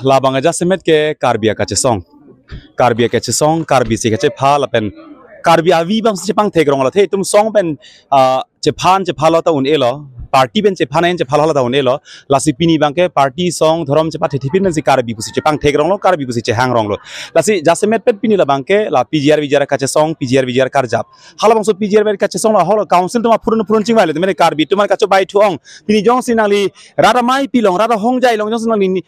Labang aja semet ke karbia kace song karbi si kace phala pen karbi avi bang se pang thegrong la the tum song pen che phala ta un elo party ben che phana che phala ta un elo lasi pini bang ke party song thorom che pathe thipin ben si karbi pusi che pang thegrong lo karbi pusi che hang rong lo lasi jasemet pet pini la bang ke la pgr kace song pgr karjap hala bang so pgr kace song la holo council tuma purun ching wale mene karbi tumar kacho bai thuong pini jong sinali rada mai pilong rada hong jai long jong sinali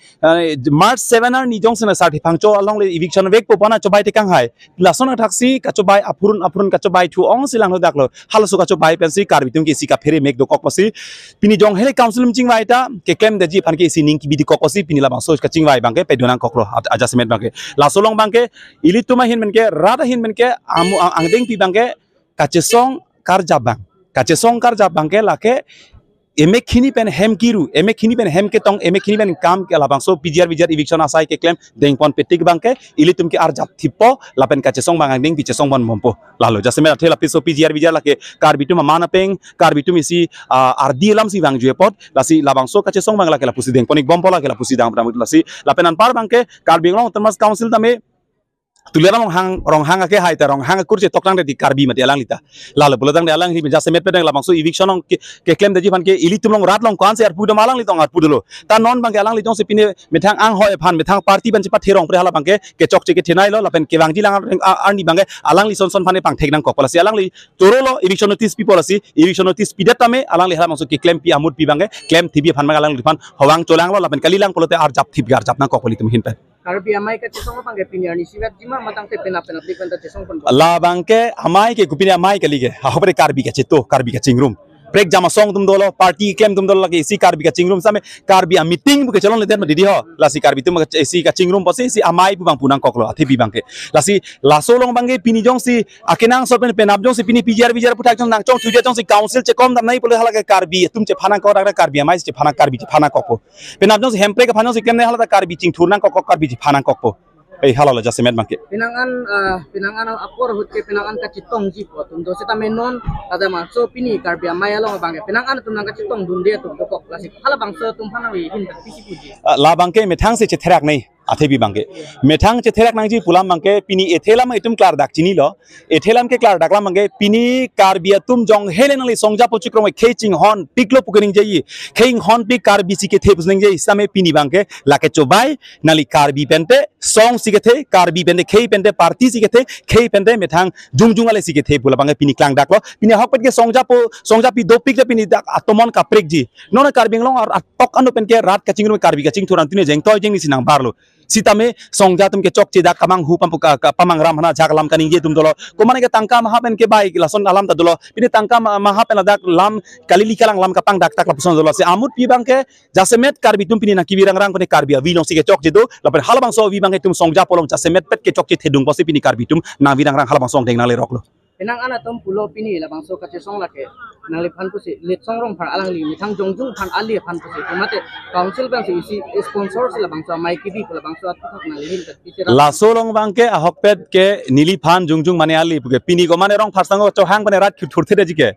March 7 ar ni jong sina sarthi phangcho along le eviction vek po pana chobai te kang hai lasona thaksi kacho bai apurun kacho bai thuong silang lo daklo hala su kacho bai pensi karbi tum ke sika phere mek do kokpasi pini jong hele council ching wai ta ke claim de ji phan ke sining ki bidi kokpasi pini la bang so ka ching wai bang ke pedunang koklo adjustment bang ke lasolong bang ke ilituma hin men ke rada hin men ke amu angdeng pi bang ke kachesong kar jabang ke lake emek khini pen hem ke tong emek khini pen kam ke labang so pgr eviction asai ke claim deng pon petik bang ke ilitum ke arjap thipo lapen kachesong bang deng pichesong bon mompo lalo jaseme athela piso pgr lake kar bitum mana peng kar bitum isi ardi lam si bang juepot lasi labang so kachesong bang lake la pusi deng ponik bompo lake la pusi dang pramut lasi lapenan par bang ke kar binglong termas council tame tulian rong hang ke hai ta rong hang kurche toklang de karbi mati alang lita lalo bulodang de alang hi jase met pedang labang so eviction ke claim de jipan ke ilitum long rat long kwan se ar pudam alang litong ar pudulo ta non bang ke alang litong se pine methang ang hoi phan methang party ban chipa therong pre hala bang ke chok che ke thenai lo lapen ke wangji lang ar ni bang alang li son phane pang thek nang kokala si alang li toro lo eviction notice people asi eviction notice pidat tame alang li hala bang so ke claim pi amut pi bang claim thibi phan bang alang li phan hawang cholang lo lapen kalilang polote ar jap thib gar jap nang kokoli tum hin pe Karbi amai ke cesong apa ke piniar ni siwat jima matang te pena di penta cesong pun. La bangke amai ke kupini amai ke lige hapre karbi ke chingrum break jama song tum dolo party claim tum dolo lagi si karbi ke chingrum same karbi a meeting buke chalon le den didi ho la si karbi tum si ka chingrum pasi si amai bu bang punang koklo athi bi bangke la si la solong bangke pini jong si akenang so penap jong si pini pgr putak jong nang chong thuja jong si council che kom dam nai pole hala ke karbi tum che phana ko rak karbi amai che phana karbi che phana kokpo penap jong si hempre ke phana si kem ne hala karbi ching thurnang kok karbi che phana kokpo ei halala jasemet bangke pinangan akor hut ke pinangan ka chitong ji po tum do seta menon ada maso pini karbia maya lo bangke pinangan tum nang ka chitong dunde tum do kok klasik hala bangso tum phana wi hin ta pisi puji la bangke methang se che therak nei athebi bangke methang che therak nang ji pulam bangke pini ethelam itum klar dak chini lo ethelam ke klar daklam bangke pini karbia tum jong helen ali songja pochikrom kheching hon piklo puking jai kheng hon pik karbi si ke thebus ning jai same pini bangke lake chobai nali karbi pente song si ke the karbi pente khei pente party si ke the khei pente methang jungjung ale si ke the pula bangke pini klang daklo pini hok pet ke songja pi do pik pini dak atomon kaprek ji nona karbing long ar tok anu pen ke rat kaching rum karbi kaching thuran tine jeng toy jeng ni sinang barlo sitame songja tum ke chok che dak kamang hu pamang ram hana jaklam kaning je tum dolo komane ke tangka maha pen ke bai lason alam ta dolo pini tangka maha pen dak lam kalili kalang lam kapang dak tak lapson dolo se amut pi bangke jasemet karbi tum pini na kibirang rang pene karbi wi long si ke chok je do lapen halabang so wi bangke tum songja polong jasemet pet ke chok che thedung posi pini karbi tum na wirang rang halabang song deng na le roklo pinangan atom pulo pini la bangso ka cesong lake nang le phan pusi let song rong phar alang li mithang jongjung phan ali phan pusi mate council bang si sponsor la bangso mai kibi la bangso atak na le hin ta pichira la solong bangke ahok pet ke nili phan jungjung mane ali puke pini ko mane rong pharsango chohang bane rat thurthe de jike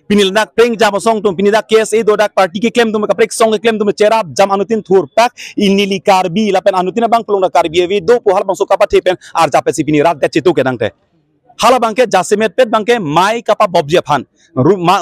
pinil dak peng jam song tum pini dak kes e do dak party ke claim tum kaprek song ke claim tum cherap jam anutin thur pak inili karbi lapen anutin bang pulong da karbi vi do po hal bang so kapa thepen ar jape si pini rat da chetu ke dangte hala bangke jasemet pet bangke mai kapa bobje phan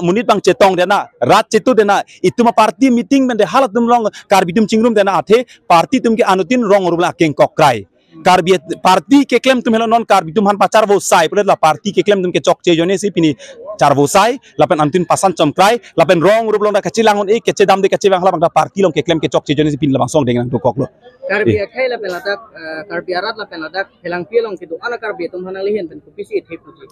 munit bang cetong dena rat cetu dena ituma party meeting bende hala tum long karbitum chingrum dena athe party tum ke anutin rong rubla keng kokrai karbi party ke claim tum helo non karbitum han pacar bo sai pole la party ke claim tum ke chok che jone si pini char bo sai lapen anutin pasan chomkrai lapen rong rublong da kachilangon e keche dam de keche bang hala bang da party long ke claim ke chok che jone si pin la bang song deng to koklo karbi khai la peladak karbi arat la peladak helang pilong kitu ana karbi tum hana lihen pen kupisi ethe puji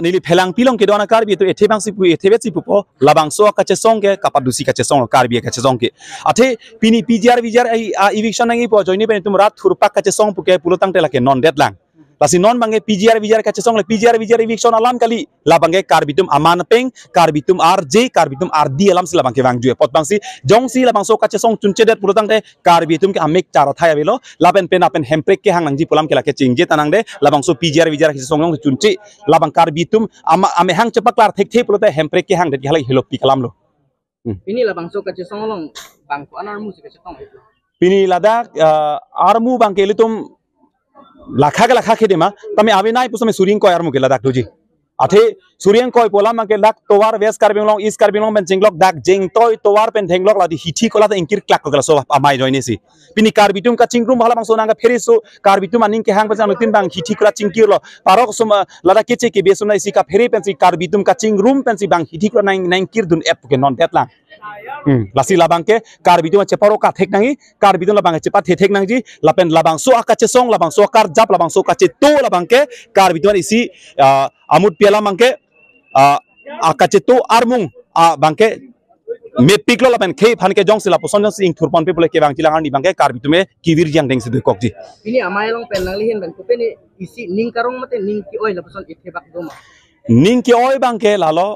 nili phelang pilong ke do ana karbi to ethe bang si pu ethe bet si pu po labang so ka che song ke kapadusi ka che song karbi ka che song ke athe pini pgr ai eviction nang i po joini pen tum rat thurpak ka che song pu ke pulotang te la ke non deadlang lasi non bangge pgr ka che song le pgr eviction alam kali la bangge karbitum aman peng karbitum rj karbitum rd alam sila bangke wang jue pot bangsi jong si la bang so ka che song chunche det pulotang te karbitum ke amek cara thaya belo lapen pen apen hemprek ke hang nang ji pulam ke la ke chingje tanang de la bang so pgr ka che song long chunche la bang karbitum ame hang chepak lar thek the pulote hemprek ke hang det halai helok pi kalam lo Ini lah bangso kace song long bangko anar musik kace tong itu. Pini Ladakh armu bangke litum lakha ke dema tame ave nai pusame suring ko armu ke Ladakh doji athe suring ko pola mangke lak towar west karbinglong east karbinglong ben jenglok dak jeng toy towar pen thenglok ladi hithi kola ta inkir klak ko so amai joine si pini karbitum ka chingrum hala bangso nanga feriso karbitum aning ke hang bajang tin bang hithi kola chingkir lo parok suma lada keche ke besum nai si ka feri pen si karbitum ka chingrum pen si bang hithi kola nang kir dun ep ke non detlang lasi labang ke karbitum ceparo ka thek nangi karbitum labang cepat thek nangi lapen labang so akache song labang so kar jap labang so kache to labang ke karbitum isi amut piala mangke akache to armung bangke mepik lo lapen ke phan ke jong sila poson sing thurpon pe pole ke bang tilangan di bangke karbitume kivir jang deng sidu kokji Ini amai long pen nalihin ben kupeni isi ning karong mate ning ki oi la poson ithebak doma. ning ke oi bangke lalo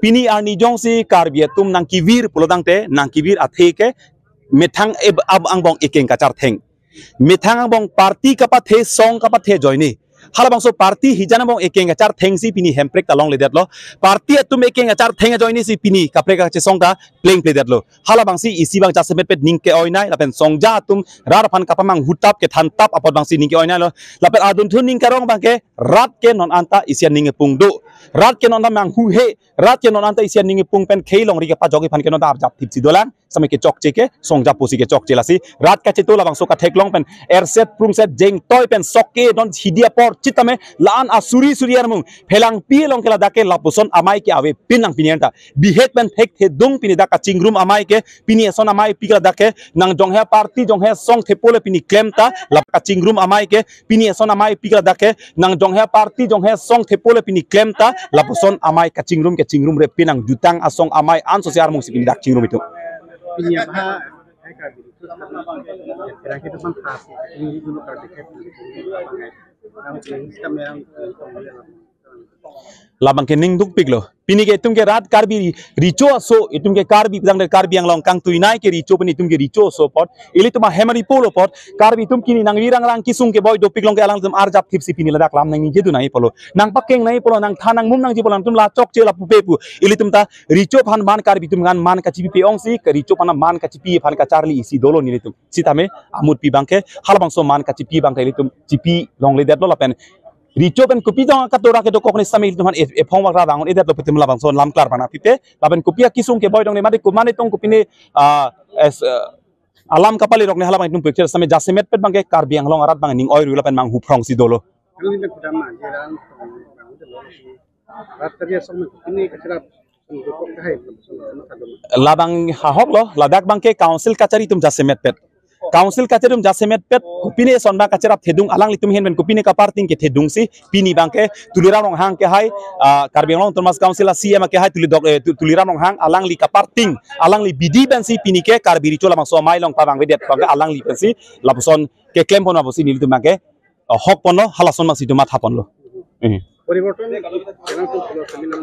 pini arni jong si karbiatum nang kivir pulodang te nang kivir athe ke methang ab angbong ikeng kachar theng methang angbong party kapat the song kapat the joini hala bangso party hijana bong ekeng achar theng si pini hemprek talong le datlo party atum ekeng achar theng joini si pini kapre ka che song ka playing play datlo hala bangsi isi bang jasemet pet ning ke oinai lapen song ja atum rar phan kapamang hutap ke than tap apot bangsi ning ke oinai lo lapen adun thun ning karong bangke rat ke non anta isian ning pung do rat ke non mang hu he rat ke non anta isian ning pung pen kheilong ri ke pa jogi phan ke non da jap tip si dolan samai ke chok che ke song ja pusi ke chok chelasi rat ka che to labang so ka theklong pen airset prum set jeng toy pen sokke don hidia por chitame laan asuri suriar mung phelang pi long kela dake lapuson amai ke ave pinang pinienta bihet pen thek the dung pini daka chingrum amai ke pini son amai pikla dake nang jonghe party jonghe song thepole pini klemta lapka chingrum amai ke pini son amai pikla dake nang jonghe party jonghe song thepole pini klemta lapuson amai ka chingrum ke chingrum re pinang jutang asong amai an sosiar mung sipini dak chingrum itu Pinya bah hai karbit itu kira kita fantasi ini dulu karbit labang ke ning duk piglo pini ke tum ke rat karbi richo so itum ke karbi bidang de karbi yang long kang tuinai ke richo pini tum ke richo so pot ili tuma hemari polo pot karbi tum kini nang wirang rang kisung ke boy do piglong ke alang tum arjap tipsi pini ladak lam nang jedu nai polo nang pakeng nai polo nang thanang mum nang jipolan tum la chok che la pupepu ili tum ta richo phan man karbi tum gan man ka chipi pe ong si ke richo pana man ka chipi phan ka charli isi dolo ni tum sitame amut pi bangke halbang so man ka chipi bangke ili tum chipi long le det lo lapen richo pen kopi dong katora ke dokok ni sami tuhan phong wak radang edat lo petim labang son lam klar bana pipe laben kopia kisung ke boy dong ne made ko mane tong kopi ne alam kapali rok ne halabang tum picture sami jasemet pet bangke karbi ang long arat bang ning oil lapen mang hu prong si dolo kalau ini pertama jalan ratnya sama ini kecil labang hahok lo ladak bangke council kachari tum jasemet pet council kacerum jasemet pet kupine sonba kacerap thedung alang litum hen ben kupine ka parting ke thedung si pini bangke tulira rong hang ke hai karbiang long thomas council a cm ke hai tulira rong hang alang li ka parting alang li bidi ben si pini ke karbiri chola mang so mai long pa bang vedet bangke alang li ben si lapuson ke claim pon abosi nil tumake hok pon lo halason ma si tumat hapon lo পরিবর্তন এরকম তো ছিল seminar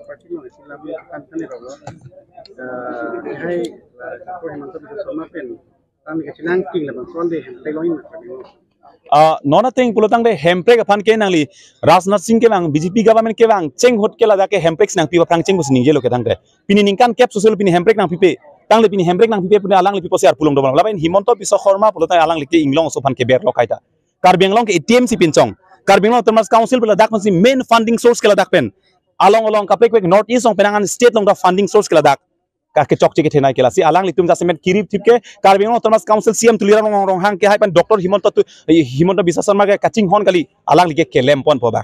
party মানে ছিলাম কানখানে বাবা হাই তো হেমন্ত বিশ্ব শর্মা পেন আমি কাছে নাং কিং লাম সন্দেহ হেমতে গইন nona ting pulotang de hemprek aphan ke nangli Rajnath Singh ke bang BJP government ke bang cheng hot ke lada ke hemprek nang piwa prang cheng bus ningje lo ke tang de pini ningkan cap social pini hemprek nang pipe tang le pini hemprek nang pipe puni alang li pipo siar pulong do laben himonto biswa khorma pulotang alang li ke inglong so phan ke ber lo kaita karbianglong ke ATM si pinchong karbianglong thomas council pula dak si main funding source ke ladak pen along kapek north east ong penangan state long da funding source ke ladak ka ke chok ke thenai kelasi alang litum jasemet kirip tipke karbianglong thomas council cm tulira rong hang ke hai pan dr himonto biswa sharma ke kaching hon kali alang li ke kelem pon poba